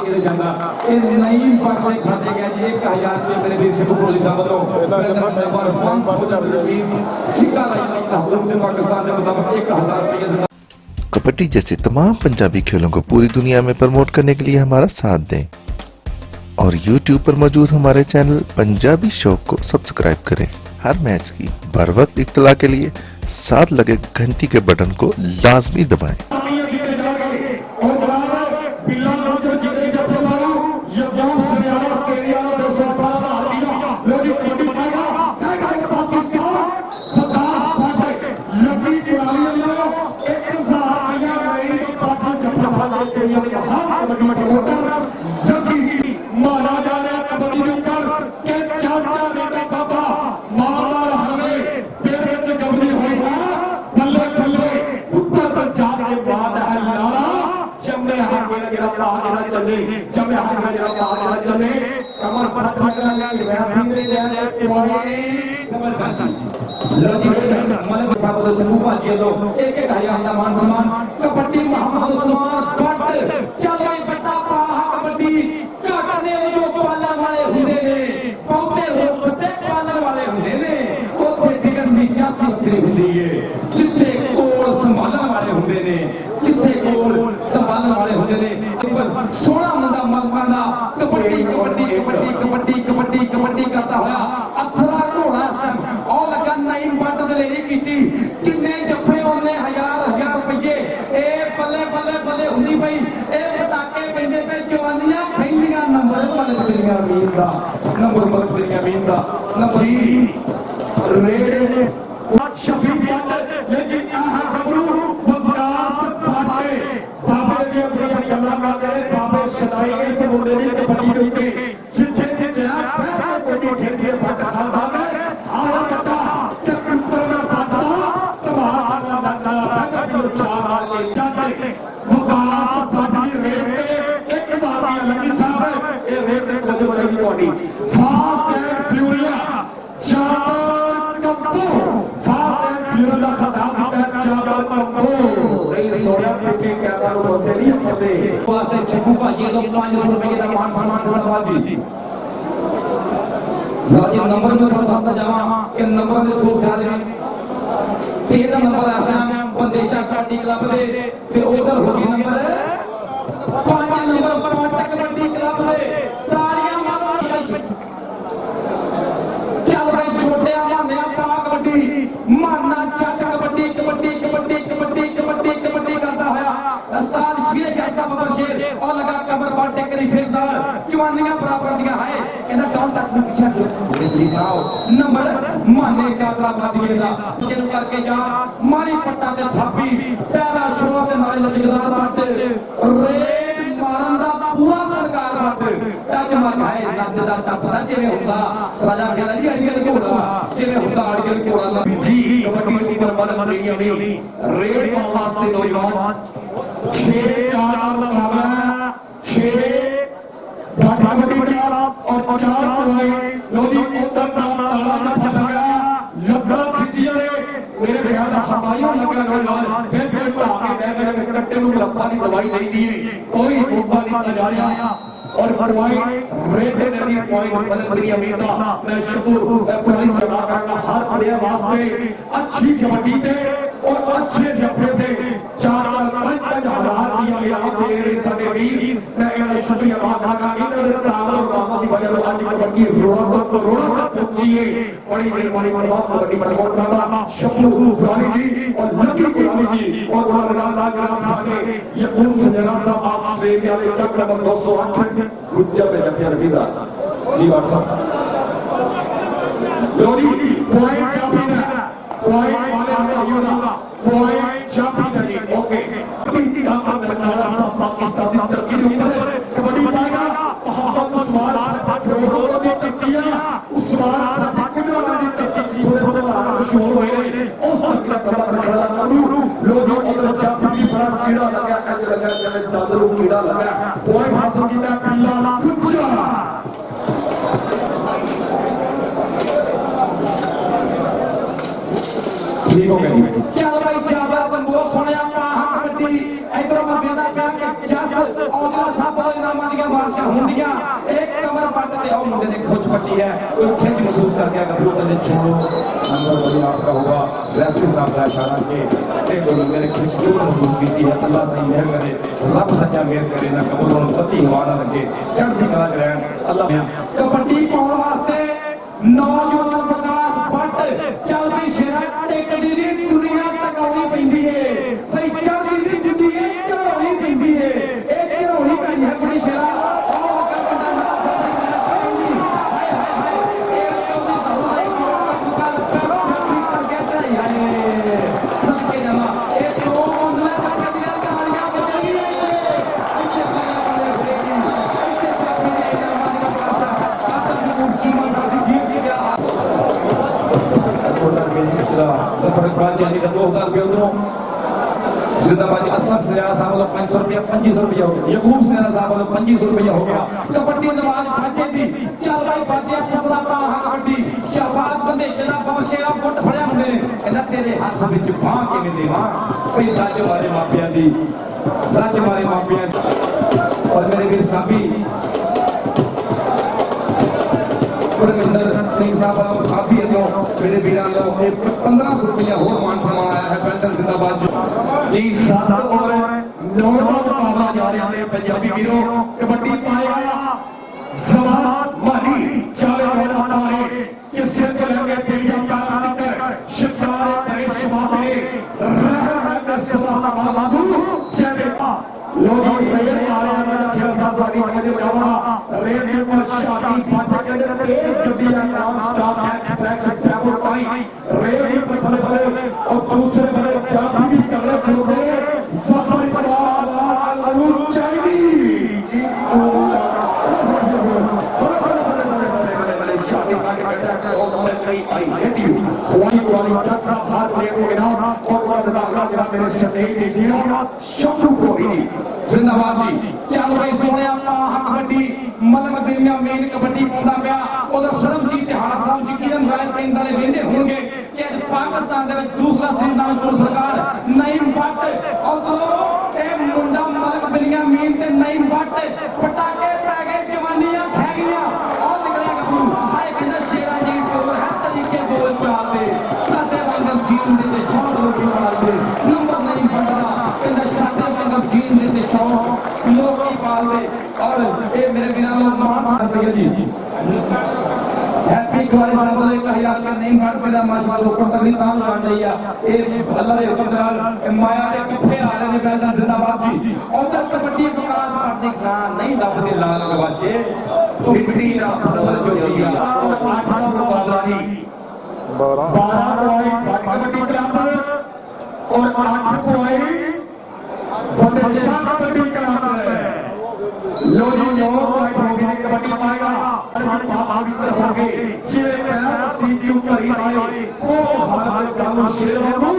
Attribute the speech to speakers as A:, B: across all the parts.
A: के जाता ये नहीं पढ़ने खाते गया जी 1000 रुपये मेरे वीर सिख भोली साहब वालों सिक्का पाकिस्तान के मुताबिक 1000 रुपये।
B: कबड्डी जैसे तमाम पंजाबी खेलों को पूरी दुनिया में प्रमोट करने के लिए हमारा साथ दें और YouTube पर मौजूद हमारे चैनल पंजाबी शौक को सब्सक्राइब करें। हर मैच की बर वक्त इत्तला के लिए साथ लगे घंटी के बटन को लाजमी दबाएं।
A: कबड्डी मोहम्मद उस्मान चल भाई बट्टा पा कबड्डी काटने जो पालन वाले हुंदे ने पौधे लोग ते पालन वाले हुंदे ने ओथे टिकट दी जासी उतरी हुंदी है जिथे कोल संभालण वाले हुंदे ने जिथे कोल संभालण वाले हुंदे ने पर 16 मुंडा मलका दा कबड्डी कबड्डी कबड्डी कबड्डी कबड्डी कबड्डी करता होया अथरा घोड़ा और लगा नहीं बट दलेरी कीती किन्ने जफे ओने हजार रुपये ए बल्ले बल्ले बल्ले हुंदी पई ए पटाके पैंदे पे जवानियां खैंदियां नंबर बल्ले बल्ले अमीन दा नंबर बल्ले अमीन दा नंबर जी रेड शफीक बट लेकिन आहा गबरू बदरास फाटे बाबे के बड़ी गल्ला ना करे बाबे सदाई के से मुंडे ने कबड्डी दे के जिथे जिथे पैर कोटी खेलिए फट खालदा में आवा कटा टक्कर ना पाता तबाह ना कबड्डी चार वाले जाते मुकास बाबी रेड पे एक बार लगी साहब ये रेड को जो बड़ी बॉडी फास्ट एंड फ्यूरियस चार कप्पो फास्ट एंड फ्यूरियस का खिताब है चार कप्पो नहीं सोया पीटी कहता तो बोलते नहीं पड़ते बातें चिकू का ये तो 500 रुपए का मान धन्यवाद जी ये नंबर में थोड़ा बता जावा कि नंबर में सोच ध्यान दें 13 नंबर आता है बंदेशा कबड्डी क्लब दे फिर उधर होगी नंबर 5 नंबर पर कबड्डी क्लब दे तालियां मारो चल भाई छोटे माने पा कबड्डी माना चट कबड्डी कबड्डी कबड्डी कबड्डी कबड्डी कबड्डी करता है उस्ताद शेर कहता बाबा शेर और लगा कमर बाटे करी फिरदार जवानियां बराबर दिया है कहना कौन तक में पीछे मेरे दिखाओ नंबर माने का दिएगा जिन करके जा मारी पट्टा ते थापी प्यारा शो ते नाले लजगदार बाटे रेड मारन दा पूरा सरकार बाटे टच मार है नचदा टपदा जिवें हुंदा राजा कहना जी अड़ियल घोड़ा जिवें हुंदा अड़ियल घोड़ा जी कबड्डी के ऊपर बल मंडियां में रेड पाउन वास्ते नौजवान 6-4 का मुकाबला 6 कबड्डी टीम और 4 पॉइंट लोधी उधर ताला दफा लगा लब्बा खिचिया ने मेरे ख्याल दा हमायूं लगा नौजवान फिर आगे मेरे कट्टे नु लब्बा दी दवाई नहीं दी कोई मुद्दा नहीं जा रहा और पॉइंट रेड नदी पॉइंट बलंदरी अमीता मैं शुक्र पुरानी सेवा करना हर प्लेयर वास्ते अच्छी कबड्डी थे और अच्छे जफे थे 4-5 दिया मेरा तेरे साडे वीर मैं इन्हां शुक्रिया अदा करना इन्हां तावल और कामत की वजह से आज कबड्डी रोड़ा तक पहुंची है बड़ी मेहरबानी बहुत कबड्डी प्रमोट करना शुक्र पुरानी जी और लकी पुरानी जी और उन्होंने जनाब साहब ये कौन सजना साहब आप ऑस्ट्रेलिया के चक नंबर 208 गुज्जर में जफिया रफीदा जी व्हाट्सएप लोरी पॉइंट चापीना पॉइंट वाले हटाइयो ना पॉइंट चापीना जी ओके काम करना सब पाकिस्तान की तरक्की के ऊपर कबड्डी पाएगा मोहम्मद उस्मान फिरोजों की टक्किया उस्मान कुदरत की टक्की थोड़े थोड़े शोर हो रहे उस तक का कबड्डी खेला करू लोगों को चापी बड़ा कीड़ा लगा कर लगा जब चादरों कीड़ा लगा पॉइंट हासिल किया पिल्ला कुचा ठीक हो गई चल भाई जाबर अपन बहुत सोने आपका कबड्डी इधर मैं बेदा प्यार के जस और साहब इनाम ਦੀਆਂ ਬਾਰਿਸ਼ਾਂ ਹੁੰਦੀਆਂ ਇਹ ਕਮਰ ਪੱਟ ਤੇ ਉਹ ਮੁੰਡੇ ਨੇ ਖੁੱਚ ਪੱਟੀ ਹੈ ਕੋਈ ਖਿੱਚ ਮਹਿਸੂਸ ਕਰਕੇ ਗੱਭਰੂ ਕਹਿੰਦੇ छोड़ो नंबर बड़ी आपका होगा रेफरी साहब का इशारा के एक मुंडे ने खिंच क्यों महसूस की है अल्लाह सही मेहर करे रब सच्चा मेहर करे ना कबूल होने पत्ती हवा ना लगे चढ़ती कला च रहन अल्लाह कबड्डी पाउण वास्ते नौजवान विकास भट्ट चलदी शेरा टेकड़ी दी दुनिया टकाउणी पैंदी है भई चलदी दी दुनिया चढ़ाउणी पैंदी है ए चढ़ाउणी पैंदी है बड़ी शेरा जिंदाबाद असलम सनेरा साहब वालों 500 रुपया 2500 रुपया हो गया यकूब सनेरा साहब वालों 2500 रुपया हो गया कबड्डी नवाज भाजे दी चल भाई बातिया पुतला पा कबड्डी शहबाज बंदे शेरा बमशेरा गुट फड़िया मुंडे ने कहंदा तेरे हाथ विच बाह किवें देवां भई रज मारे मापियां दी रज मारे मापियां और मेरे वीर साबी गुरविंदर सिंह साहब वालों साबी वालों मेरे वीरां लो 1500 रुपया होर मान सम्मान आया है पेंटन जिंदाबाद जी 7 और 9 का मुकाबला जारी है पंजाबी वीरों कबड्डी पाएगा जवान माली चाले वाला तारे किसे के लगे पीलिया तारा निकल शिकार परेश मापे रहमत सवा लागू चलेगा लोग प्लेयर आ रहे हैं ना खेल साहब वाली मुझे जावा रेड के पर शादी फट के अंदर तेज गड्डियां non stop express travel time red पर भले और दूसरे भले चाबी भी कर रहे खड़े सफर पर आलू चाहिए जी शादी का बेटा और सही आई हिट यू वाली टच ऑफ हार्ट रेट को गिना और वाला मेरे सदैव दीजिए शब्दों को ही जिंदाबाद जी चल भाई सोने हक कबड्डी मलम दुनिया मेन कबड्डी पाਉਂਦਾ ਪਿਆ ਉਹਦਾ ਸਰਬਜੀਤ ਹਾਰ ਸਾਹਿਬ ਜੀ ਕਿਰਨ ਰਾਜ ਸਿੰਘ ਵਾਲੇ ਵੇਂਦੇ ਹੋਣਗੇ ਕਿ ਪਾਕਿਸਤਾਨ ਦੇ ਵਿੱਚ ਦੂਸਰਾ ਸਿੰਦਾਨਪੁਰ ਸਰਕਾਰ ਨਈਮ ਭੱਟ ਔਰ ਇਹ ਮੁੰਡਾ ਮਲਕ ਦੁਨੀਆ ਮੇਨ ਤੇ ਨਈਮ ਭੱਟ ਪਟਾਕੇ ਪੈ ਗਏ ਜਵਾਨੀਆਂ ਖੈ ਗਈਆਂ ਉਹ ਨਿਕਲਿਆ ਗੱਭਰੂ ਹਾਏ ਕਹਿੰਦਾ ਸ਼ੇਰਾ ਜੀ ਕੋਲ ਹੈ ਤਰੀਕੇ ਬੋਲ ਚਾਲ ਦੇ ਸਾਡੇ ਵਾਂਗਰ ਜੀਣ ਦੇ ਤੇ ਸ਼ੌਕ ਲੋਕੀ ਪਾਲਦੇ ਨੰਬਰ ਨਹੀਂ ਫੜਦਾ ਕਹਿੰਦਾ ਸਾਡੇ ਵਾਂਗਰ ਜੀਣ ਦੇ ਤੇ ਸ਼ੌਕ ਲੋਕੀ ਪਾਲਦੇ और ये मेरे बिना लोग मान भैया जी हैप्पी कुआरी साहब ने कहा कि नहीं मार पैदा माशाअल्लाह लोगों तक नहीं ताम जान रही है ये अल्लाह के हुक्म नाल माया के किथे आ रहे ने बैलदा जिंदाबाद जी उधर कबड्डी विकास पार्टी का नहीं दबदे लाल गवाचे तो मिट्टी ना फल जोगिया और 8 का मुकाबला ही 12 पॉइंट कबड्डी क्लब और 8 पॉइंट बदशाह कबड्डी क्लब है लोजी लोग होगी कबड्डी पाएगा पवित्र होंगे शिवे पैर सीजू करी आए ओ भारत कानू शेर हो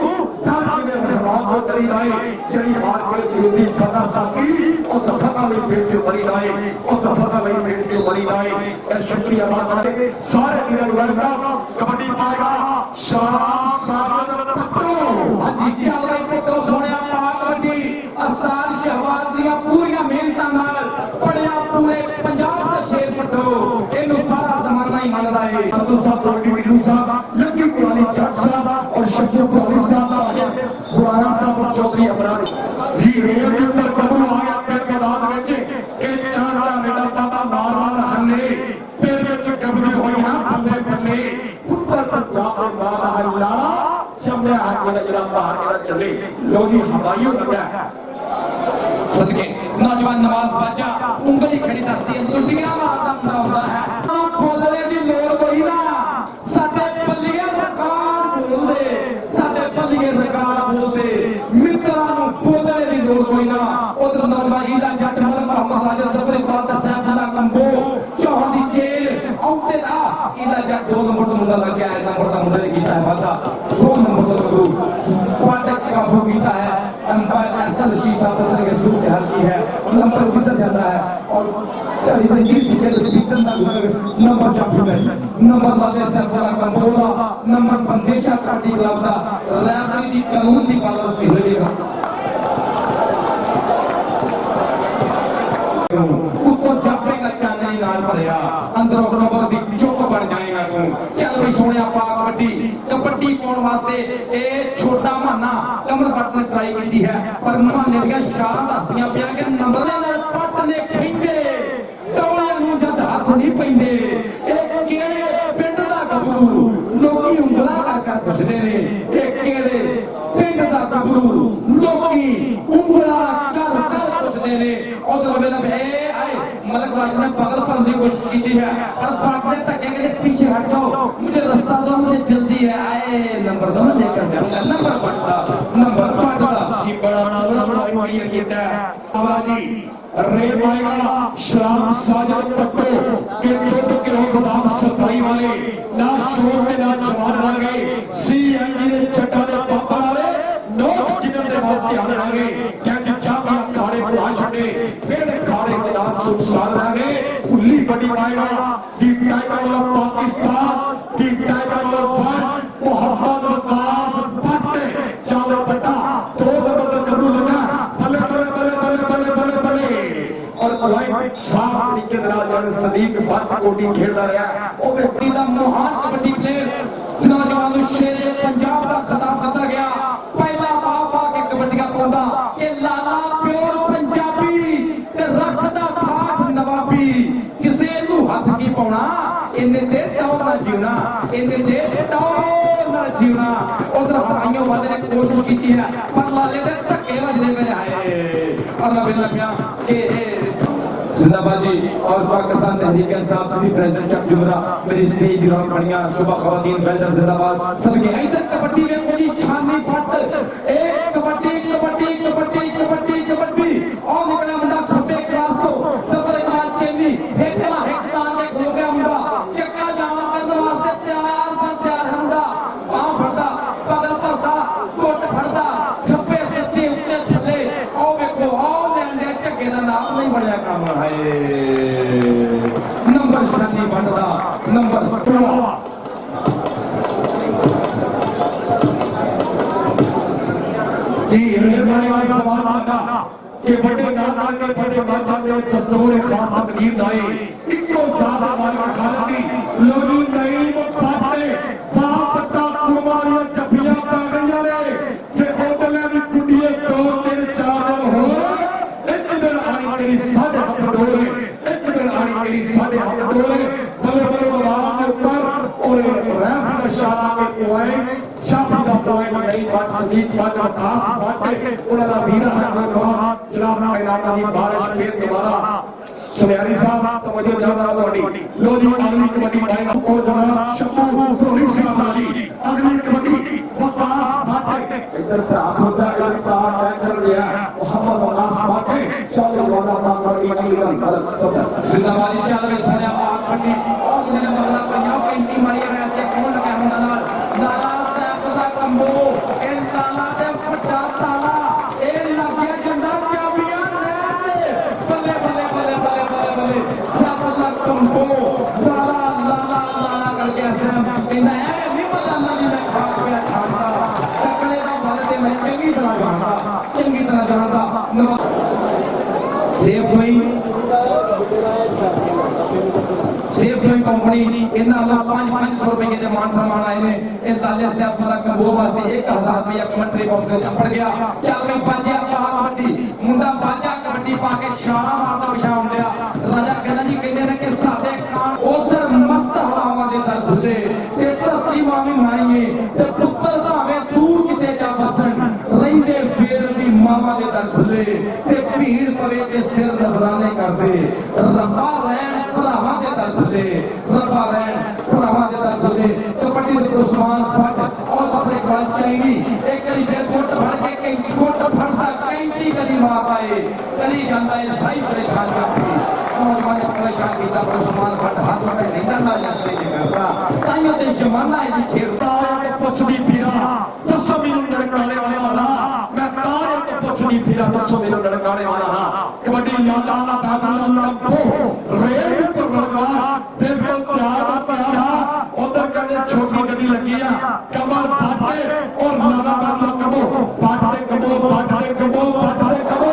A: ताकि में रहमान हो करी आए चली बात के जुदी फता साकी और सफलता में पेट जो बनी आए और सफलता में पेट जो बनी आए ए शुक्रिया बात करके सारे वीर वर्ग कबड्डी पाएगा शाम सागत पत्रो हां जी चल रही पुत्रो सोनिया पा कबड्डी अस्ताद शहबाज दियां पूरी मेहनतां नाल पढ़िया पूरे पंजाब का शेर पढ़ो इन्हों सारा जमाना ही मानता है अब्दुल साहब रोटी बिल्लू साहब लकी कुरानी जट साहब और शकील कुरानी साहब गुराना साहब और चौधरी अमरान जी रेल के ऊपर कबूल आ गया फिर मैदान में के चार का मेरा पापा मार मार हल्ले फिर में कबूल होई ना हल्ले बल्ले ऊपर पंजाब में मारा हल्ला शमले हाथ में जरा बाहर के चले लोजी हवाइयों लगा सदके नौजवान नवाज बाजा उंगली खड़ी दसदी दुनिया मारदा बनाउंदा है बोलने दी लोड़ कोई ना साडे पल्लिए सरकार बोलदे साडे पल्लिए सरकार बोलदे मित्रां नु बोलने दी लोड़ कोई ना उधर नौजवान दा जट मल मोहम्मद राजा जफर इकबाल दा साहब दा कंबो चौहान दी जेल औते दा इला जट 2 नंबर तो मुंडा लग गया है नंबर दा मुंडे ने कीता है वादा 2 नंबर तो गुरु क्वार्टर काबू कीता है अंपायर एसएल शी साहब दस के सूट हल की है नंबर किधर जाता है और चली तंजीर सिकल किधर ना नंबर जाफी में नंबर वाले से फला कंबोला नंबर बंदेशा पार्टी क्लब दा रेफरी दी कानून दी पालन से होएगा उत्तर भरिया अंदरों कबर दी चुप बन जाएगा तू। चल भी सोने पा कबड्डी कबड्डी पाने वास्ते ए छोटा माना कमर बटन ट्राई की है पर माने दियां शान दसदियां पिया कि नंबर पट ने खिंदे टोले नूं जद हाथ नहीं पैंदे ए किहड़े पिंड दा गबरू लोकी उंगला कर पुछदे ने ए किहड़े पिंड दा गबरू लोकी उंगला कर पुछदे ने उधर मेरा ए आए मलक राज ने पागलपन की कोशिश की है और भागने धक्के के पीछे हट जाओ मुझे रास्ता दो मुझे जल्दी है आए नंबर दो लेकर जाऊंगा नंबर पड़ता की बड़ा मारिया किया आवाजी रे पाएगा शराब साजद पट्टो के दुध के गोदाम सफाई वाले ना शोर में ना जवान रह गए सीएनजी ने चट्टा ने पंप वाले नोट जिन्हों ने बहुत ध्यान रह गए क्योंकि चाबियां खाने बुला छड़े फिर खाने के नाम सुखसार रह गए उल्ली बड़ी पाएगा the tiger of Pakistan the tiger of Bharat Mohammad Waqas Bhatt चावल बटा दो नंबर कबूल लगा भले भले भले भले भले भले भले और पॉइंट साफ तरीके राजा सदीक भट्ट कोटी खेलता रहा वो व्यक्ति का महान कबड्डी प्लेयर नौजवान शेर पंजाब का खिताब दिता गया पहला बाबा के कबड्डियां पाਉਂਦਾ कि लाला प्योर पंजाबी ते रखदा ठाठ नवाबी किसे नू हथ की पाਉਣਾ इन्ने ते टौर ना जीना इन्ने ते टौर ना जीना उधर हराइयों वाले ने कोशिश की है पर लाले दे धक्के वजने में आए और नबी लम्या के जिंदाबाद जी और पाकिस्तान तहरीक इंसाफ सिटी प्रेसिडेंट चक जुमरा मेरी स्टेज दी रौनक बढ़िया शुभ खवातीन बेल्टर जिंदाबाद सबके इधर कबड्डी में कोई छानी फट एक कबड्डी कबड्डी कबड्डी कबड्डी कबड्डी और निकला मुंडा खब्बे क्रॉस तो दफरे मार चेंदी हेकला हेकदान के खो गया मुंडा चक्का जाम करने वास्ते तैयार है मुंडा पांव फड़दा पगल भरदा कोट फड़दा खब्बे सच्चे उत्ते थले ओ वेखो ओ लैंडे झग्गे दा नाम नहीं बनया काम है नंबर शानी बनदा नंबर जी मेरे भाई सवाल आता कि बड़े नाम के बड़े माता के दस्तूर खास तकदीर दाए इको जात वाली खालती लोगी नहीं पाते बाप का कुमारियां चपियां पा गईयां ने कि ओदले दी कुड़िए 2-3 4 दिन हो एक दिन आनी तेरी साढ़े हाथ डोले एक दिन आनी तेरी साढ़े हाथ डोले बल्ले बल्ले बवाल के ऊपर और रैफ का शाला के पॉइंट शाफी का पॉइंट नहीं बात सदीक बात खास बात उन्होंने वीरा है जनाब पैनामा की बारिश फिर दोबारा सुनियारी साहब तो मुझे जाना लोडी लोडी अगली कबड्डी पाएगा और जनाब शम्मू धोनी साहब वाली अगली कबड्डी वकास बात इधर पे आखिरता इधर पे कर दिया मोहम्मद वकास बात चलो वाला कबड्डी अगली गलत सब जिंदाबादी चल रही सजा कबड्डी और इन्हें बदला पंजाब पेंटिंग मारी है ऐसे कौन लगा नाला नाला से पता कंबो इन नाला से फटा ताला ए लगे गंदा क्या बिया बल्ले बल्ले बल्ले बल्ले बल्ले बल्ले सापला कंबो नाला नाला नाला करके ऐसे इन्हें नहीं पता नहीं मैं खा गया खाना टकले का बाल दे मैं चंगी तरह जानता सेफ कोई सेफ कोई कंपनी इन्ना ला 500 रुपए के मान सम्मान आए ने इन ताले से अपना कंबो वास्ते 1000 रुपया कमेंट्री बॉक्स में पड़ गया चल मैं बाजिया कबड्डी मुंडा बाजिया कबड्डी पाके शाना मारदा विशाम दिया राजा कहना जी कहंदे ने कि साडे कान उधर मस्त हवावां दे दर खुले ते धरती मावी माईए ते पुੱਤਰ भावे दूर किते जा बसन रहिंदे फेर दी मावा दे दर खुले ते भीड़ पवे ते सिर नजराने करदे रब्बा रहन भरावां दे दर खुले रब्बा रहन भरावां दे दर खुले कबड्डी दे उस्मान भट्ट और अपने बाल चाहेंगी एक कली फिर कोट भर के कैंची कोट भरदा कैंची कली मार पाए कली जांदा है सही परेशान करती नौजवान परेशान कीता उस्मान भट्ट हंस के नहीं ना यात्रे जे करदा ताइयो ते जमाना है खेलता है पुछदी फिरा दसो मैनू लड़काने वाला ना मैं तारे तो पुछदी फिरा दसो मैनू लड़काने वाला ना कबड्डी लाला ना दादला लंबो रेल पर लड़का बिल्कुल तैयार था उधर कहते छोटी गड्डी लगी है कमर बाटे और लगातार कबो बाटे कबो बाटे कबो बाटे कबो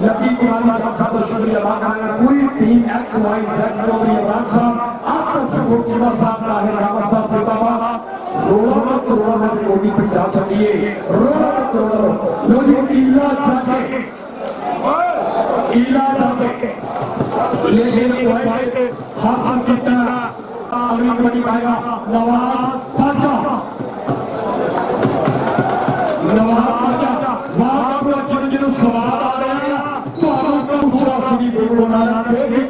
A: लकी कुमारी साहब साहब शुक्रिया अदा करेंगे पूरी team X Y Z Chaudhry Imran साहब आत्म प्रकोप शिवा साहब ताहिर रावत साहब जिंदाबाद रोड़ा कोटी 50 दिए रोड़ा लो जी इला जाके लेकिन हासिल किया अगली कबड्डी पाएगा नवाज पाचा जिन्होंने सवाल आ रहे हैं दूसरा सीधी बिल्कुल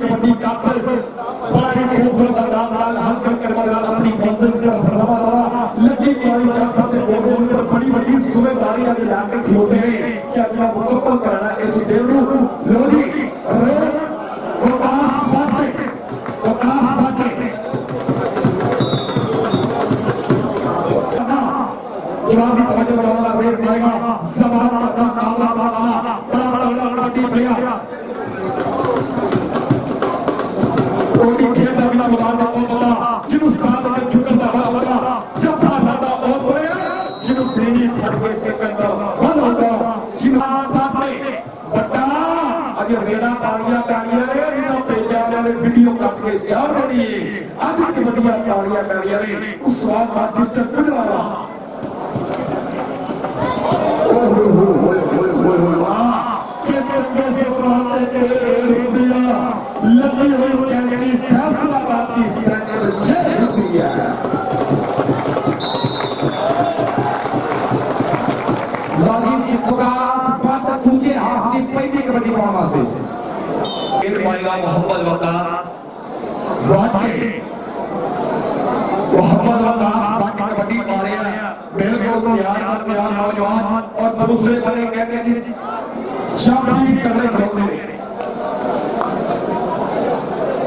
A: कबड्डी काफी बड़ा ही खूबसूरत अंदाज हल करके अपनी मंजिल पर लकी कुमारी साहब से बोलते बड़ी बड़ी जिम्मेदारी अभी लाकर खिलौते हैं कि अगला मुकम्मल करना इस देवरू लो जी जवाब की तवज्जो बनाना रेट पाएगा जवाब का काबला बाला बड़ा बड़ा कबड्डी प्लेयर कोटी खेल का बिना मैदान में कौन बंदा जिन्हों उस्ताद ने झुकन का बड़ा बड़ा जबड़ा बंदा और प्लेयर जिन्हों प्रेमी फटके टेकन का बड़ा बड़ा जिन्हों आपने बड़ा अगर रेडा तालियां रे इन्हों पेजा वाले वीडियो काट के जा रही है आज की बढ़िया तालियां रे उस बात बात डिस्टर्ब कर रहा लगी हुई कैंची फैसलाबाद की सेंटर जय शुक्रिया राजीव बात तुझे हाथ की पहली कबड्डी पाना से खेल पाएगा मोहम्मद वकास कबड्डी पा रहे हैं बिल्कुल तैयार नौजवान और दूसरे तरह कहते हैं शाबाशी करने खड़ोते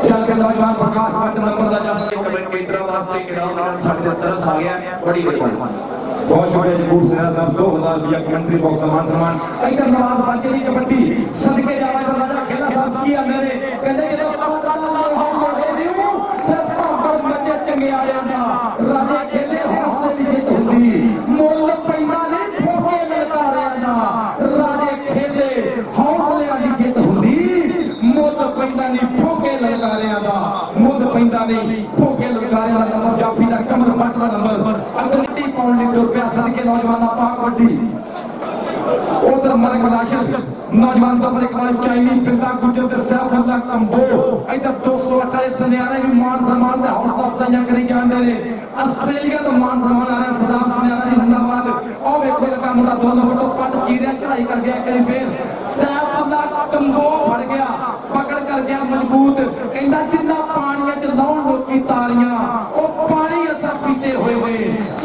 A: चल के नौजवान प्रकाश पात्र नंबर दा जा कबड्डी केंद्र वास्ते इनाम 77 आ गया बड़ी बहुत शुक्रिया जगूर सेना साहब 2000 रुपया कंट्री बॉक्स सम्मान ऐसा नवाज बाजी की कबड्डी सदके जावा तो राजा खेला साहब की मेरे कहते कि तो चंगे आ जाता राजे खेले हौसले की जित होती मोल पैदा ने ठोके ललकारिया दा राजे खेले हौसले की जित होती मोल पैदा ने ठोके ललकारिया दा मोल पैदा ने ठोके ललकारिया दा नंबर जाफी दा कमर बट दा नंबर अगली पाउंड लीटर रुपया सदके नौजवान पाक कबड्डी उधर मरक राशिद नौजवान जफर इकबाल चाइनी पिंदा गुजर ते सैफुल्लाह कंबो इधर 228 सन्यारे भी मान सम्मान दा हौसला अफजाई करी जांदे ने ऑस्ट्रेलिया तो मान सम्मान आ रहा सदाम सन्यारा दी जिंदाबाद ओ देखो लगा मुंडा दोनों बटो पट कीरिया चढ़ाई कर गया करी फिर सैफुल्लाह कंबो फड़ गया पकड़ कर गया मजबूत कहंदा जिन्ना पानी च लाउण लोकी तारियां ओ पानी असा पीते हुए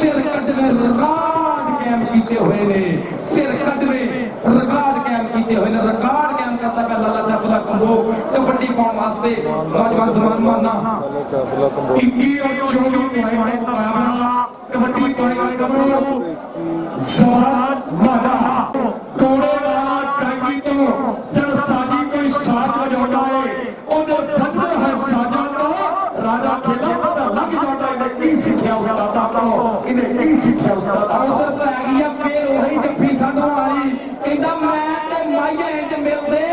A: सिर कटवे रिकॉर्ड कायम कीते हुए ने सिर कटवे रिकॉर्ड कायम कीते हुए ने रिकॉर्ड कायम करता है लाला सैफुल्लाह कंबो कबड्डी पाउण वास्ते नौजवान जमान माना 21 और 24 पॉइंट का मुकाबला कबड्डी पाएगा कंबो जवान मादा कोड़े वाला टांगी तो जब साजी कोई साज बजाता है ओदे बजदा है साजा तो राजा खेला पता लग जाता है की सिखाया उस्तादा को इन्हें की सिखाया उस्तादा उधर तो आ गया फिर वही जफ्फी साधो वाली कहंदा मैं ते माइया इंज मिलदे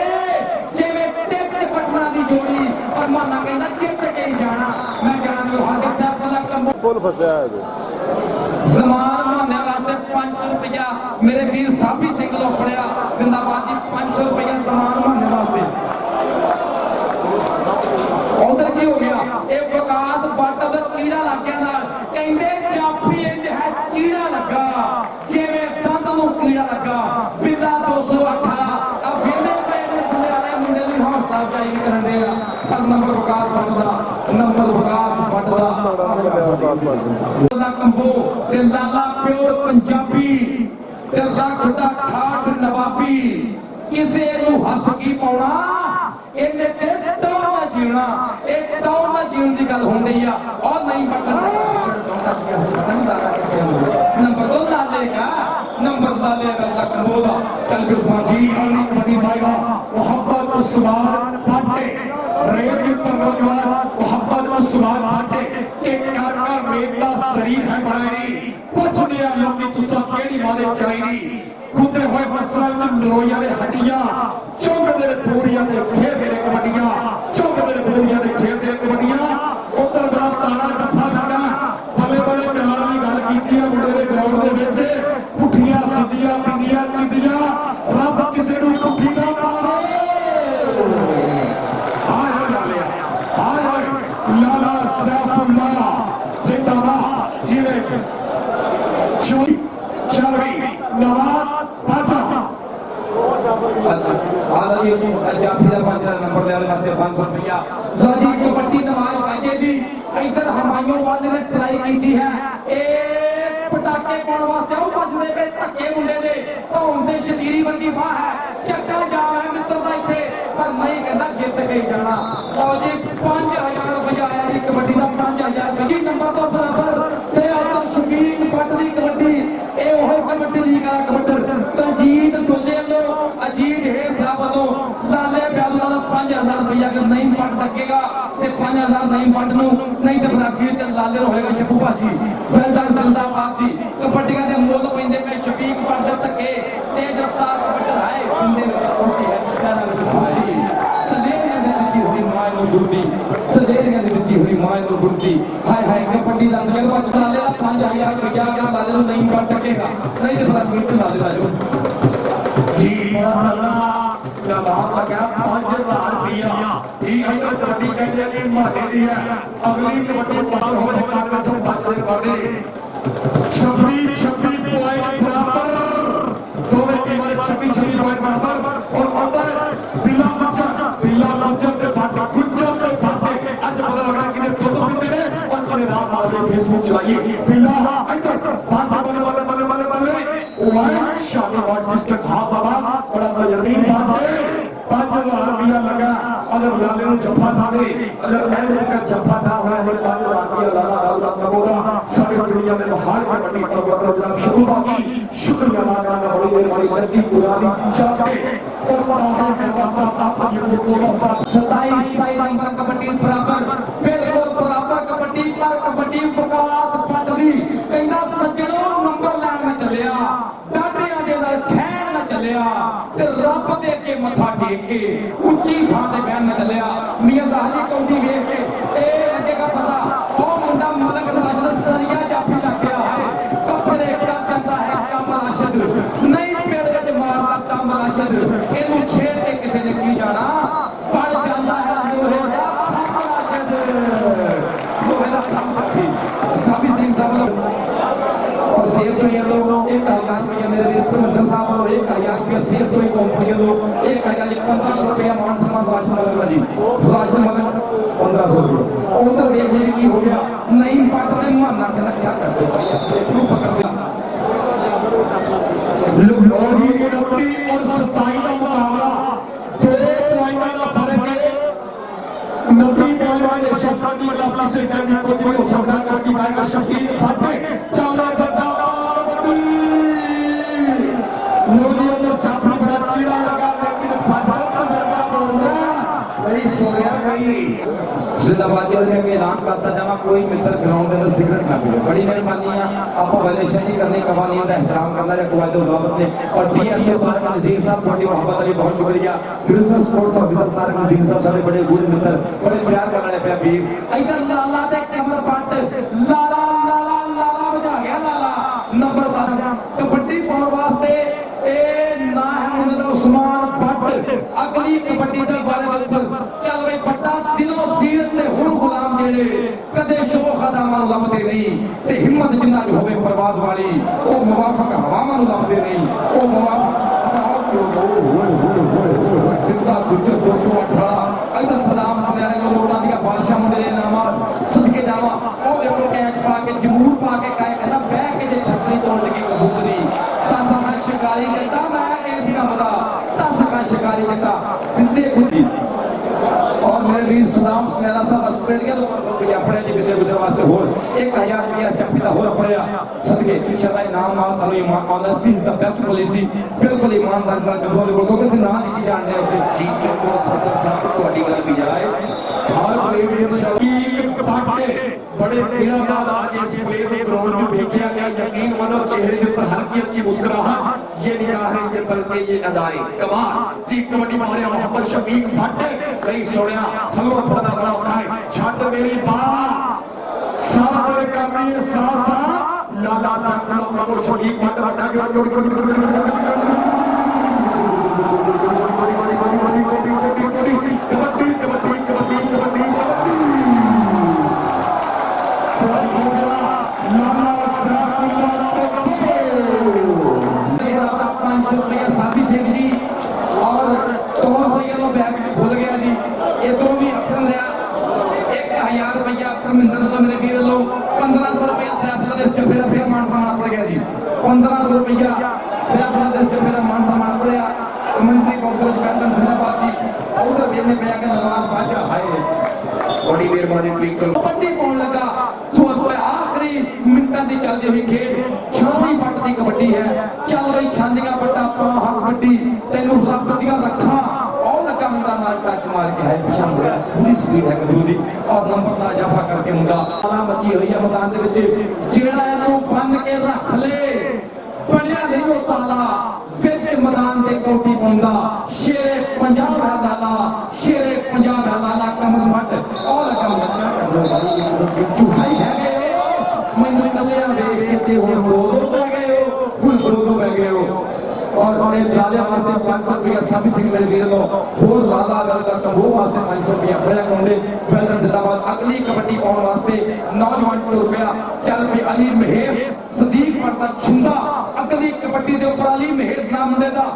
A: जिवें टिप च पटना दी जोड़ी और माना कहंदा चिप के ही जाना मैं जान लो हादे सैफुल्लाह कंबो
C: फुल फसया है
A: जमान माने वास्ते 500 रुपया मेरे वीर साबी सिंह लो पड़िया जिंदाबाद जी 500 रुपया जमान माने वास्ते उधर की हो गया एक विकास बट उधर कीड़ा लग गया ना कहंदे जाफी इंज है चीड़ा लगा जिवें दंद नूं कीड़ा लगा बिंदा 218 अब वेले पे ने सुने वाले मुंडे दी हौसला अफजाई करन दे पर नंबर विकास बट दा कंबो ते लाला प्योर पंजाबी ते रख दा ठाठ नवाबी किसे नूं हथ की पाउणा इन्ने ते टौर दा जीना एक टौर दा जीण दी गल हुंदी आ और नहीं बटन नंबर 2 लाले का नंबर लाले का कंबो दा चल के उस्मान जी अगली कबड्डी पाएगा मोहब्बत उस्मान पाटे रेड पर नौजवान मोहब्बत उस्मान पाटे के कारका मेला शरीफ है बनाई कुछ नहीं आ लोग तुसा केड़ी मारे चाईनी खुदे होए मसला नरोइया दे हड्डियां चौंकदे पूरियां दे खेलदे कबड्डियां चौंकदे पूरियां दे खेलदे कबड्डियां उधर बड़ा ताना टप्पा लगा बल्ले बल्ले करार दी गल कीती है मुंडे दे ग्राउंड दे विच पुठियां सिद्धियां पिंडियां कीतियां रब किसे नूं पुठी ना मारे लाला सैफुल्लाह जिंदाबाद जिले चौधरी नवाज पाठा
C: जाफी का 5 नंबर ले वास्ते 500 रुपया जी कबड्डी नवाज बाजे जी इधर हमायूं वाले ने ट्राई की है ए पटाके पाउण वास्ते ਉਹ ਵੱਜਦੇ ਪਏ ਧੱਕੇ ਮੁੰਡੇ ਦੇ ਧੌਣ ਤੇ ਸ਼ਤੀਰੀ ਵਰਗੀ ਬਾਹ ਹੈ ਚੱਕਾ ਜਾਮ ਹੈ ਮਿੱਤਰ ਦਾ ਇੱਥੇ ਪਰ ਮੈਂ ਕਹਿੰਦਾ ਜਿੱਤ ਕੇ ਜਾਣਾ ਲਓ ਜੀ 5000 ਰੁਪਇਆ ਆਇਆ ਜੀ ਕਬੱਡੀ ਦਾ 5000 ਰੁਪਏ ਨੰਬਰ ਤੋਂ ਬਰਾਬਰ ਤੇ ਅੱਜ ਸ਼ਕੀਨ ਪੱਟ ਦੀ ਕਬੱਡੀ ਇਹ ਉਹ ਕਬੱਡੀ ਦੀ ਕਬੱਡਰ ਤਨਜੀਤ ਟੁੱਲੇ ਵੱਲੋਂ ਅਜੀਤ ਹੈ ਸਾਹਿਬ ਵੱਲੋਂ ਲਾਲੇ ਪਿਆਲਾ ਦਾ 5000 ਰੁਪਇਆ ਅਗਰ ਨਹੀਂ ਪੱਟ ਡੱਕੇਗਾ ਤੇ 5000 ਨਹੀਂ ਪੱਟ ਨੂੰ ਨਹੀਂ ਤੇ ਬਰਾਕੀ ਤੇ ਲਾਲੇ ਨੂੰ ਹੋਏਗਾ ਚੱਪੂ ਭਾਜੀ ਵੈਲਡਨ ਜ਼ਿੰਦਾਬਾਦ ਜੀ ਕਬੱਡੀਆਂ ਦੇ ਮੁੱਲ ਪੈਂਦੇ ਪਏ ਸ਼ਫੀਕ ਪੱਟ ਦੇ ਧੱਕੇ ਤੇਜ਼ ਰਫ਼ਤਾਰ ਕਬੱਡਰ ਆਏ ਪਿੰਡੇ ਵਿੱਚ ਪਹੁੰਚੀ ਹੈ ਜਿੱਦਾਂ ਵਿੱਚ ਭਾਜੀ ਤਲੇਰੀਆਂ ਦੇ ਦਿੱਤੀ ਹੋਈ ਮਾਂ ਨੂੰ ਗੁਰਦੀ ਤਲੇਰੀਆਂ ਦੀ ਦਿੱਤੀ ਹੋਈ ਮਾਂ ਨੂੰ ਗੁਰਦੀ ਹਾਏ ਹਾਏ ਕਬੱਡੀ ਦਾ ਤਜਰਬਾ ਲਾਲੇ ਦਾ 5000 ਰੁਪਇਆ ਅਗਰ ਲਾਲੇ ਨੂੰ ਨਹੀਂ ਪੱਟ ਡੱਕੇਗਾ ਨਹੀਂ ਤੇ ਬਰਾਕੀ ਤੇ ਲਾਲੇ ਦਾ ਜੋ
A: जी माशाल्लाह जवाब लगा 5000 रुपया ठीक है तो कबड्डी कहते हैं कि माटे दी है अगली कबड्डी पाल हो जाए काटे से बात कर दे 26 पॉइंट बराबर दोनों टीमों ने 26 पॉइंट बराबर और अंदर बिल्ला मुंजा के बाटे गुज्जर के बाटे आज पता लग रहा कि फोटो खींचे ने और अपने राम वाले फेसबुक चलाइए बिल्ला अंदर बात बने वाइट शालीवाड़ डिस्ट्रिक्ट हाफाबाद बड़ा नजरीन बात है 5000 रुपया लगा अगर लाले ने जफ्फा था दे अगर कहने का जफ्फा था है 5000 रुपया लाला दाऊदा कबोरा सारी दुनिया में बाहर कबड्डी प्रोग्राम शुरू बाकी शुक्रिया अदा करना बड़ी हमारी मर्जी पुरानी चाहते और बड़ा है वास्ता आप ये को
C: 27 नंबर कबड्डी बराबर बिल्कुल बराबर कबड्डी पर कबड्डी विकास पट दी कहना सज्जणों नंबर लैन चलिया डाडियां दे नाल खैर ना चलिया ते रब दे अगे मथा टेक के ਉੱਚੀ ਥਾਂ ਤੇ ਬਹਿਣ ਨਾ ਚੱਲਿਆ ਮੀਆਂ ਦਾਜੀ ਕੌਡੀ ਵੇਖ ਕੇ ਇਹ ਲੱਗੇਗਾ ਪਤਾ ਉਹ ਮੁੰਡਾ ਮਲਕ ਰਾਸ਼ਦ ਸਰੀਆ ਜਾਫੀ ਲੱਗਿਆ ਹੈ ਕੱਪੜੇ ਕਰ ਜਾਂਦਾ ਹੈ ਕੰਮ ਰਾਸ਼ਦ ਨਹੀਂ ਪੇੜ ਵਿੱਚ ਮਾਰਦਾ ਕੰਮ ਰਾਸ਼ਦ ਇਹਨੂੰ ਛੇੜ ਕੇ ਕਿਸੇ ਨੇ ਕੀ ਜਾਣਾ ਪੜ ਜਾਂਦਾ ਹੈ ਲੋਹੇ ਦਾ ਕੰਮ ਰਾਸ਼ਦ ਲੋਹੇ ਦਾ ਕੰਮ ਰੱਖੀ ਸਾਬੀ ਸਿੰਘ ਸਾਹਿਬ और सेफ तो ये लोग 1000 रुपया मेरे वीर प्रमंडल साहब और 1000 रुपया सेफ तो ही कंपनी लोग 1500 रुपया मान सम्मान राशन वाला जी राशन वाला 1500 रुपया उधर देख लीजिए की हो गया नहीं पटते मानना कहना क्या करते भाई अपने क्यों पकड़ लिया
A: लोधी कबड्डी और 27 का मुकाबला 2 पॉइंट का फर्क है 90 पॉइंट वाले शब्द की कबड्डी से करनी को जो शब्द कबड्डी का शकील फटे चावला बता लोधी अंदर चापड़ी बड़ा चीड़ा लगा लेकिन फटा का दरबार बोलना नहीं सोया गई
C: जिंदाबाद में ऐलान करता जाना कोई मित्र ग्राउंड में सिगरेट ना पीए बड़ी मेहरबानी है आपको वायलेशन नहीं करने कवानीन का एहतराम करना है कुवैत उल ने और डीएसओ तारक नज़ीर साहब थोड़ी मोहब्बत अली बहुत शुक्रिया बिजनेस स्पोर्ट्स ऑफिसर तारक नज़ीर साहब सारे बड़े गुड मित्र बड़े प्यार करने पे वीर इधर लाला ते कमर पट लाला लाला लाला बजा गया लाला नंबर 12 कबड्डी पाउण वास्ते ए ना है उन्हें उस्मान भट्ट अगली कबड्डी दे बारे में चल रही पट्टा दिलों सीरत ने हुण गुलाम जेड़े कदे शोख अदामा लभदे नहीं ते हिम्मत जिन्ना जो होवे परवाज वाली ओ मुवाफक हवामा लभदे नहीं ओ मुवाफक जिंदा गुजर 218 इधर सलाम सुनाने को लोड़ा दिया बादशाह मुंडे ने नामा सदके जावा ओ देखो कैच पा के जमूर पा के कहे कहना बैठ के जे छतरी तोड़ लगी कबूतरी तासा मैं शिकारी जट्टा मैं इस कमरा तासा का शिकारी जट्टा बिंदे खुदी और मेरे वीर सलाम सुनैना साहब ऑस्ट्रेलिया तो पर अपने जी बिंदे गुजर वास्ते होर 1000 रुपया चप्पी दा होर पड़िया सदके इंशाल्लाह इनाम आ तनु ईमान honesty is the best policy बिल्कुल ईमानदार नाल जदों दे कोल किसी ना लिखी जानने ते जी के कोल सदर साहब ਤੁਹਾਡੀ ਗੱਲ ਵੀ ਜਾਏ
A: हर कोई शकील
C: बड़े दिनों बाद आज इस प्ले में ग्राउंड में देखा गया। यकीन मानो चेहरे के ऊपर हल्की हल्की मुस्कुराहट, ये निगाहें ये बल्कि ये अदाएं कमाल जी। कबड्डी मारे मोहम्मद शफीक भट्ट कई सोनिया थलो पड़ा बड़ा उठाए छट मेरी बात सब बड़े कामी सासा लाला साहब मोहम्मद शफीक भट्ट बड़ा कबड्डी कबड्डी कबड्डी कबड्डी साबी सिंह जी और टोल सैयद बैग भूल गया जी। इधरों भी अपन लिया 1000 रुपया परमिंदर वालों मेरे वीर लो 1500 रुपया सैफुल्ला दे फिर मान सम्मान पड़ गया जी। 1500 रुपया सैफुल्ला दे फिर मान सम्मान पड़िया। मंत्री कांग्रेस कैप्टन जिंदाबाद जी उधर देने पे आकर नवाज बाजा हाय बड़ी मेहरबानी ट्विंकल कबड्डी पाउन लगा। तो आखिरी मिनटां दी चलदी हुई खेड छाती पट दी कबड्डी है। चल रही छांदियां पट्टा पा कबड्डी तेनू रब दियां रखा और लगा मुंडा नाल टच मार के है पिछा मुड़ा पूरी स्पीड है कबड्डी दी और नंबर दा इजाफा करके मुंडा आला मची हुई है मैदान दे विच जेड़ा इनू बन के रख ले बनया नहीं हो ताला फिर मैदान दे कोटी पाउंदा शेरे पंजाब है लाला शेरे पंजाब है लाला कमर मट और लगा मुंडा चुहाई है मैनू कलिया देख के हुण दो पै गए हो हुण दो पै गए हो। और ये लाले वास्ते 500 रुपया साबी सिंह मेरे वीर लो फोर लाला गल करता वो वास्ते 500 रुपया अपने अकाउंट वेलडन जिंदाबाद। अगली कबड्डी पाउन वास्ते नौजवान को रुपया चल पे अली महेश सदीक पड़ता छिंदा। अगली कबड्डी दे उपर अली महेश नाम मुंडे दा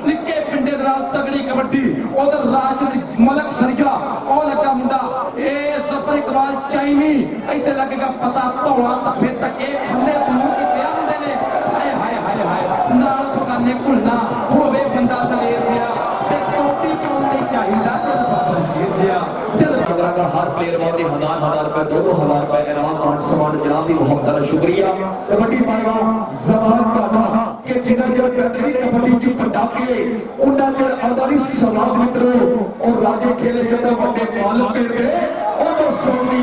C: निक्के पिंडे दे नाल तगड़ी कबड्डी उधर राशिद मलक सरजा और लगा मुंडा ए सफर इकबाल चाइनी इत्थे लगेगा पता धौला तफे तके खंदे तू किते आंदे ने हाय हाय हाय हाय नाल पकाने भुलना होवे बंदा दलेर दिया ते कोटी चों नहीं चाहिदा जद बाबा शेर दिया जद का हर प्लेयर वाले 1000 रुपए 2000 रुपए इनाम मान सम्मान जनाब दी बहुत सारा शुक्रिया। कबड्डी पाएगा जवान का कि जिन्ना जो कबड्डी कबड्डी की पटाके उन्ना जो अदारी समाज मित्रों और राजे खेले जब बड़े मालूम करते ओदो सोनी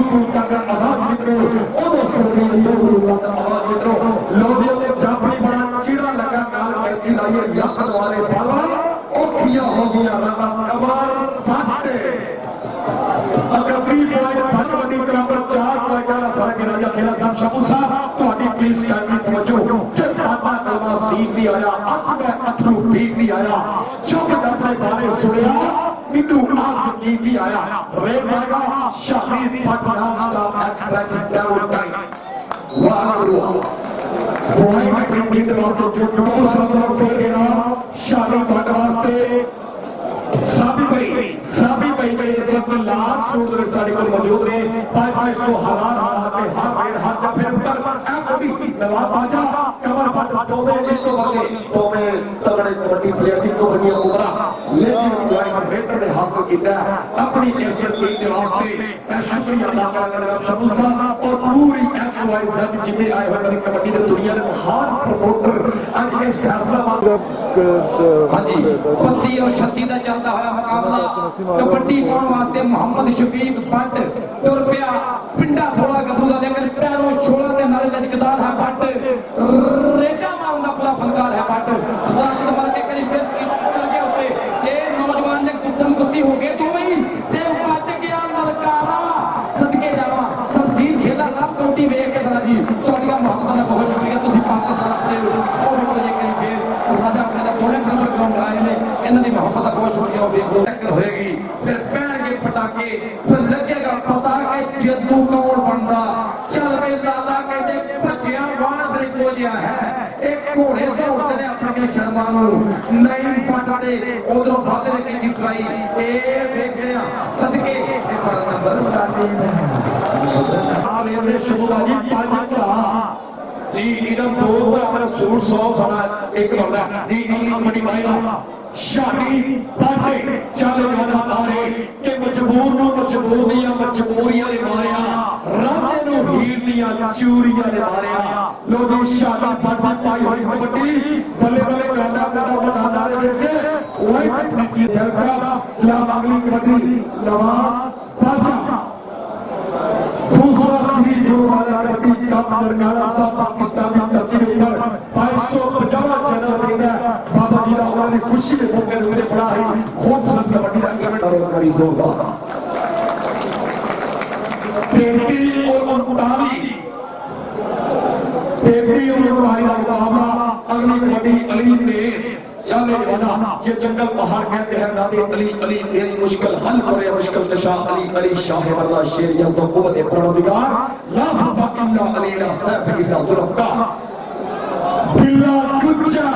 C: तू तक आवाज मित्रों ओदो सोनी तू तक आवाज मित्रों लोधियों ने जाफरी बड़ा चीड़ा लगा काल कैसी लाइए याद वाले बाबा ओखिया हो गया रवा कमाल बाटे अकबरी पॉइंट कबड्डी क्लब 4 पॉइंटां दा फर्क राजा खेला साहब शबू साहब ਤੁਹਾਡੀ प्लीज काइंडली तवज्जो कि बाबा कलमा सीख नहीं आया अज मैं अथरू पीक नहीं आया जो कि अपने बारे सुनिया मिट्टू आज यकीन नहीं आया रेल पाएगा शहीद पटनाम स्टाफ एक्सप्रेस डेवल टाइम वाह गुरु पॉइंट कबड्डी के वास्ते जो सब फिर देना शादी पट वास्ते साबी भाई मेरे इस वक्त लाख सूट दे सारे को मौजूद ने 500 हजार पे हर पेड़ हर जब फिर ऊपर ए कबड्डी नवाब बाजा कमर पट तोमे इनको बगे तोमे तगड़े कबड्डी प्लेयर की कबड्डी उमरा लेकिन ड्राइवर बेटर ने हासिल किया अपनी इज्जत के वास्ते मैं शुक्रिया अदा करना शबू साहब और पूरी XYZ जितने आए हुए मेरी कबड्डी की दुनिया के महान प्रमोटर आज इस फैसलाबाद हां जी 32 और 36 का चलता है मुकाबला कबड्डी पाउन वास्ते मोहम्मद शफीक भट्ट तुर पिया पिंडा थोड़ा गबरूदा लेकिन पैरों छोड़ के नाले लचकदार है भट्ट रेगा मारना पूरा फनकार है भट्ट राशिद मार के करी फिर लगे होते ये नौजवान ने गुत्थम गुत्थी हो गए तो वही ते बच गया ललकारा सदके जावा संजीर खेला सब कोटी वेख के जी ਤੁਹਾਡੀਆਂ ਮੁਹੱਬਤਾਂ ਦਾ ਬਹੁਤ ਸ਼ੁਕਰੀਆ ਤੁਸੀਂ ਪਾਕਿਸਤਾਨ ਦੇ ਉਹ ਵੀ ਬੜੇ ਕਰੀ ਫੇਰ ਰਾਜਾ ਆਪਣੇ ਦਾ ਕੋਲੇ ਨੰਬਰ ਗਰਾਊਂਡ ਆਏ ਨੇ ਇਹਨਾਂ ਦੀ ਮੁਹੱਬਤ ਦਾ ਬਹੁਤ ਸ਼ੁਕਰੀਆ ਉਹ ਵੇਖ ਲੋ ਟੱਕਰ ਹੋਏਗੀ ਫਿਰ ਪੈਣਗੇ ਪਟਾਕੇ ਫਿਰ ਲੱਗੇਗਾ ਪਤਾ ਕਿ ਜੱਦੂ ਕੌਣ ਬਣਦਾ ਚੱਲ ਵੇ ਲਾਲਾ ਕਹਿੰਦੇ ਭੱਜਿਆ ਬਾਣ ਦੇ ਕੋ ਜਿਹਾ ਹੈ ਇਹ ਘੋੜੇ ਦੌੜਦੇ ਨੇ ਆਪਣੀਆਂ ਸ਼ਰਮਾਂ ਨੂੰ ਨਹੀਂ ਪਟਦੇ ਉਧਰੋਂ ਵਾਦੇ ਨੇ ਕੀਤੀ ਟਰਾਈ ਇਹ ਵੇਖਦੇ ਆ ਸਦਕੇ ਇਹ ਬੜਾ ਨੰਬਰ ਬਤਾਤੇ ਆਲੇ ਨੇ ਸ਼ੁਭਾਜੀ ਪੰਜ ਭਰਾ जी इधर दो मेरा सूट 100 खाना एक बंदा जी अगली कबड्डी पाएगा शादी बाटे चल गाना मारे के मजबूर नु मजबूरियां मजबूरियां ने मारिया राजे नु हीर दियां चूड़ियां ने मारिया लोगी शादी बाटे पाई हुई कबड्डी बल्ले बल्ले गाना गाना बनाना दे विच ओए प्रीति जलका क्या अगली कबड्डी नवाज बाजा
D: ननकाना साहब पाकिस्तान की धरती के ऊपर 550वां जन्म दिन है बाबा जी का उन्होंने खुशी के मौके पर उन्हें बड़ा ही खूबसूरत कबड्डी का इवेंट ऑर्गेनाइज होगा। 33 और 39 का मुकाबला अगली कबड्डी अली तेज चाले जवाना ये जंगल पहाड़ कहते हैं नादे अली अली तेरी मुश्किल हल करे मुश्किल कशा अली अली शाह अल्लाह शेर यज़्द कुव्वत परवरदिगार ला फता इल्ला अली ला सैफ इल्ला जुल्फकार बिल्ला गुज्जर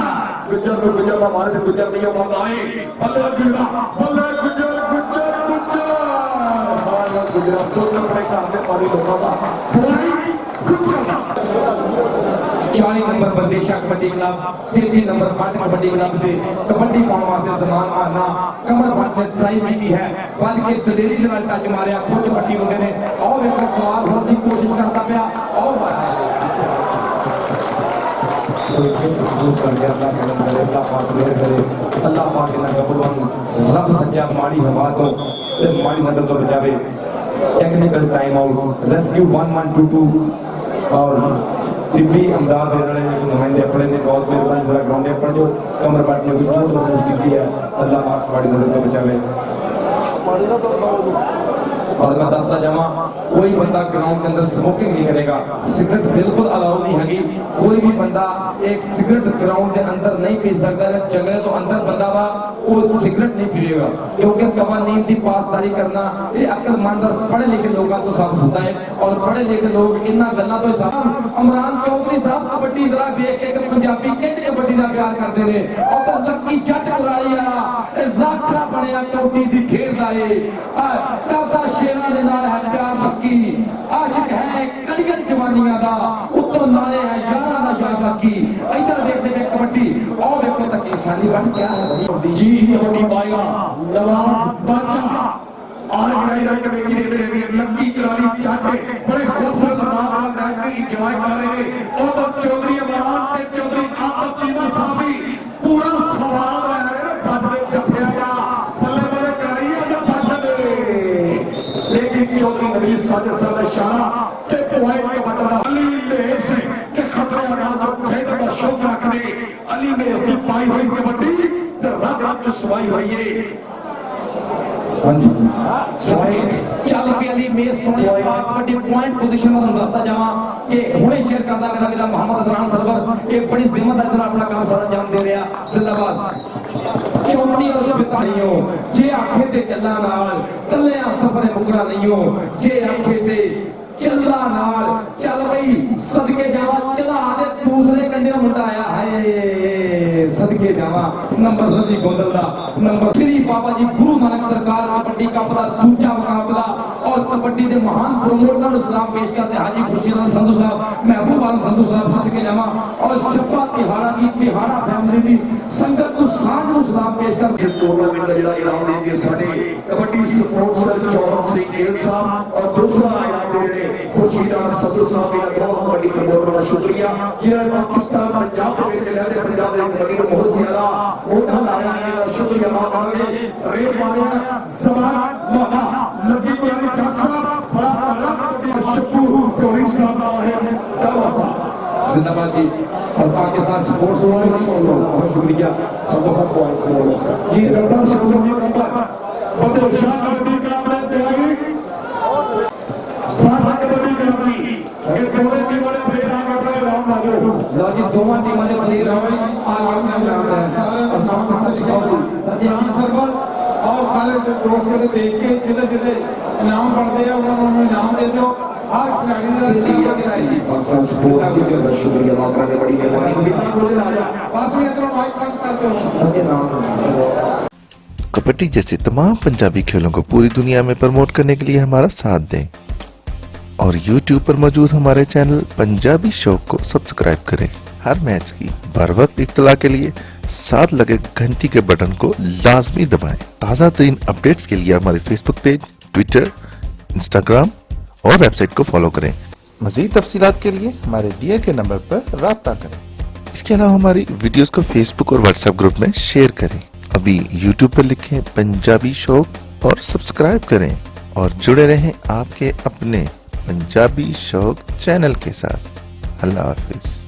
D: गुज्जर हमारे से गुज्जर नहीं मत आए बल्ले गुज्जर हमारा गुजरात तो अपने काम से पारी लोगों का बुलाई Gujjar
C: 40 number Bandesha kabaddi club 33 number पाट कबड्डी क्लब से कबड्डी पाउण वास्ते जमान मारना कमर भर के ट्राई की है बल्कि दलेरी दे नाल टच मारिया खुद कबड्डी मुंडे ने और एक सवाल होने की कोशिश करता पिया और मारा अल्लाह पाक इन्हां गबरूआं नूं रब सच्चा माड़ी हवा तो ते माड़ी नजर तो बचावे। टेक्निकल टाइम आउट रेस्क्यू 1122 और दिल्ली अमदाद दे रहे नुमाइंदे अपने ने बहुत मेहरबानी जरा ग्राउंड पर जो कमर पाट ने कोई चोट महसूस की है अल्लाह पाक माड़ी नजर तो बचावे। और मैं दसदा जावा कोई बंदा ग्राउंड के अंदर स्मोकिंग नहीं करेगा सिगरेट बिल्कुल अलाउ नहीं है कोई भी बंदा एक सिगरेट ग्राउंड के अंदर नहीं पी सकता है जंगले तो अंदर बंदा वा वो सिगरेट नहीं पीएगा क्योंकि कवानीन की पासदारी करना ये अक्लमंद और पढ़े लिखे लोगों को सब होता है और पढ़े लिखे लोग इन्ना गल्लां तो इमरान चौधरी साहब कबड्डी जरा देख के पंजाबी किंज कबड्डी का प्यार करते हैं और लक्की जट कुराली वाला राखा बनया कबड्डी की खेड का है करता शेरां दे नाल है प्यार मक्की आशिक है कड़ियन जवानियां दा उत्तों नाले है यारां दा यार मक्की इधर देखते हैं कबड्डी और देखो तक निशानी बन क्या है
D: जी कबड्डी पाएगा नवाब बादशाह आज राइडर कमेटी ने मेरे लक्की करारी चाटे बड़े खूबसूरत नाम नाल मैच की एंजॉय कर रहे हैं और तो चौधरी इमरान ते चौधरी आफत चीमा साहब भी पूरा सवाल ले रहे हैं बदले जफिया का बल्ले बल्ले करारी है जब बदले लेकिन चौधरी नबी साजद सर इशारा के पॉइंट के बटन अली ने से के खतरे ना जो खेल का शौक रखने अली ने इसकी पाई हुई कबड्डी ते रग रग सवाई हुई है
C: चल पे अली मेरे सोने कबड्डी पॉइंट पोजीशन में दसदा जावा कि हुणे शेयर करदा मेरा मेरा मोहम्मद अदनान सरवर एक बड़ी जिम्मेदारी नाल अपना काम सारा अंजाम दे रहा जिंदाबाद चौटी और पिताइयों जे आखे ते चलना नाल कल्लेयां सफरे मुकड़ा नहीं हो जे आखे ते चलना नाल चल भाई सदके जावा चला दे दूसरे कंडे मुंडा आया है सदके जावा नंबर रजी गोंदल दा नंबर श्री बाबा जी गुरु नानक सरकार कबड्डी कप दा दूजा मुकाबला और कबड्डी दे महान प्रमोटर नु सलाम पेश करते हाजी खुर्शीद संधू साहब महबूब आलम संधू साहब सदके जावा और शफा तिहाड़ा की तिहाड़ा फैमिली दी संगत नु सांझ नु सलाम पेश करते
D: टूर्नामेंट का जिला इनाम देंगे साडे कबड्डी स्पोर्ट्स चौहान सिंह गिल साहब और दूसरा इनाम दे रहे खुर्शीद आलम संधू साहब इन्हां बहुत कबड्डी प्रमोटर का शुक्रिया जिन्होंने पाकिस्तान पंजाब दे विच लहरे पंजाब दे कबड्डी नु बहुत ज्यादा उन्हां लाया इन्हां शुक्रिया माफ करेंगे रेल मारिया जमान मोहम्मद लगी पुरानी जट साहब बड़ा तगड़ा कबड्डी शक्कू टोरी साहब का है दरवाजा
C: जिंदाबाद जी और पाकिस्तान स्पोर्ट्स बहुत शुक्रिया सबको सब
D: जी डॉक्टर संधू जी नंबर फतेह शाह कबड्डी क्लब ने तैयारी भारत कबड्डी क्लब की ये दोनों टीमों ने प्लेयर आ कर राउंड आ गए
C: लो जी दोवां टीमां ने प्लेयर आवे आ राउंड में नाम है और नाम लिखा
E: सज्जान सरवर और सारे दोस्त ने देख के जिले जिले इनाम बढ़ते हैं उन्होंने इनाम दे दो हर खिलाड़ी का
D: पाकिस्तान स्पोर्ट्स की तरफ से शुक्रिया माफ करने बड़ी मेहरबानी बोले राजा
E: बस में इतना माइक बंद कर दो
B: कबड्डी जैसे तमाम पंजाबी खेलों को पूरी दुनिया में प्रमोट करने के लिए हमारा साथ दें और YouTube पर मौजूद हमारे चैनल पंजाबी शौक को सब्सक्राइब करें। हर मैच की बर वक्त इत्तला के लिए साथ लगे घंटी के बटन को लाजमी दबाएं। ताज़ा तरीन अपडेट्स के लिए हमारे फेसबुक पेज, ट्विटर, इंस्टाग्राम और वेबसाइट को फॉलो करें। मज़ीद तफसीलात के लिए हमारे दिए गए नंबर पर राब्ता करें। इसके अलावा हमारी वीडियोस को फेसबुक और व्हाट्सएप ग्रुप में शेयर करें। अभी YouTube पर लिखें पंजाबी शौक और सब्सक्राइब करें और जुड़े रहें आपके अपने पंजाबी शौक चैनल के साथ। अल्लाह हाफिज़।